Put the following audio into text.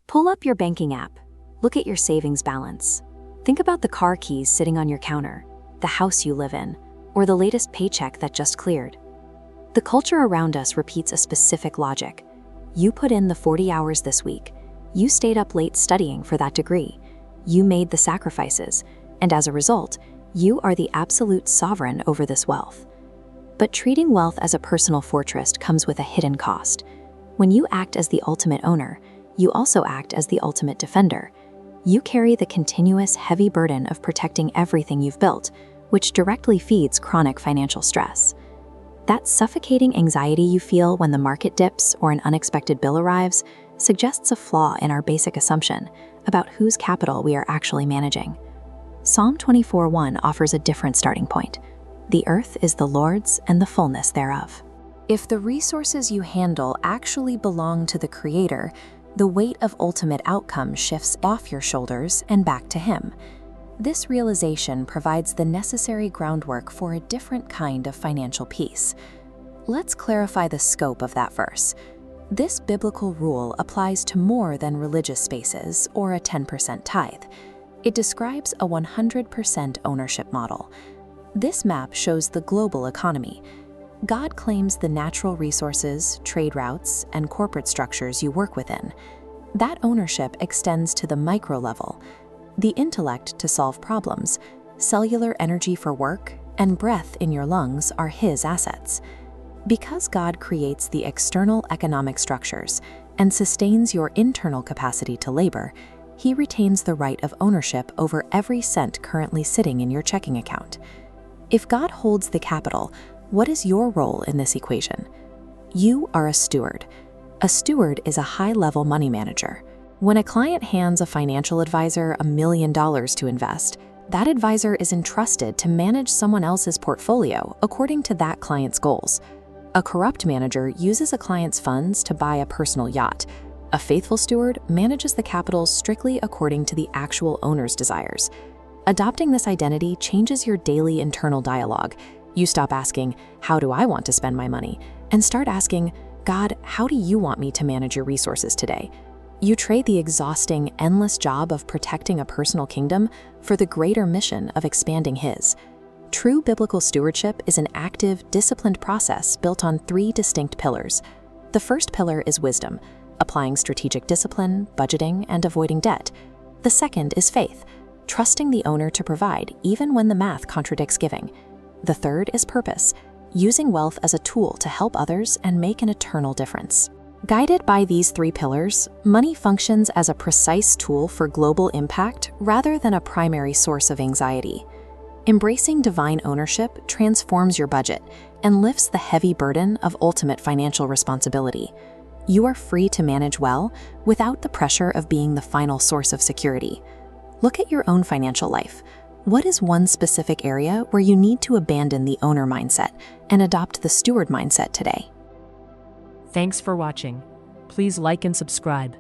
Pull up your banking app. Look at your savings balance. Think about the car keys sitting on your counter, the house you live in, or the latest paycheck that just cleared. The culture around us repeats a specific logic. You put in the 40 hours this week. You stayed up late studying for that degree. You made the sacrifices, and as a result, you are the absolute sovereign over this wealth. But treating wealth as a personal fortress comes with a hidden cost. When you act as the ultimate owner, you also act as the ultimate defender. You carry the continuous heavy burden of protecting everything you've built, which directly feeds chronic financial stress. That suffocating anxiety you feel when the market dips or an unexpected bill arrives suggests a flaw in our basic assumption about whose capital we are actually managing. Psalm 24:1 offers a different starting point. The earth is the Lord's and the fullness thereof. If the resources you handle actually belong to the Creator, the weight of ultimate outcome shifts off your shoulders and back to Him. This realization provides the necessary groundwork for a different kind of financial peace. Let's clarify the scope of that verse. This biblical rule applies to more than religious spaces or a 10% tithe. It describes a 100% ownership model. This map shows the global economy. God claims the natural resources, trade routes, and corporate structures you work within. That ownership extends to the micro level, the intellect to solve problems, cellular energy for work, and breath in your lungs are His assets. Because God creates the external economic structures and sustains your internal capacity to labor, He retains the right of ownership over every cent currently sitting in your checking account. If God holds the capital, what is your role in this equation? You are a steward. A steward is a high-level money manager. When a client hands a financial advisor $1 million to invest, that advisor is entrusted to manage someone else's portfolio according to that client's goals. A corrupt manager uses a client's funds to buy a personal yacht. A faithful steward manages the capital strictly according to the actual owner's desires. Adopting this identity changes your daily internal dialogue. You stop asking, "How do I want to spend my money?" and start asking, "God, how do you want me to manage your resources today?" You trade the exhausting, endless job of protecting a personal kingdom for the greater mission of expanding His. True biblical stewardship is an active, disciplined process built on 3 distinct pillars. The first pillar is wisdom, applying strategic discipline, budgeting, and avoiding debt. The second is faith, trusting the owner to provide even when the math contradicts giving. The third is purpose, using wealth as a tool to help others and make an eternal difference. Guided by these 3 pillars, money functions as a precise tool for global impact rather than a primary source of anxiety. Embracing divine ownership transforms your budget and lifts the heavy burden of ultimate financial responsibility. You are free to manage well without the pressure of being the final source of security. Look at your own financial life. What is one specific area where you need to abandon the owner mindset and adopt the steward mindset today? Thanks for watching. Please like and subscribe.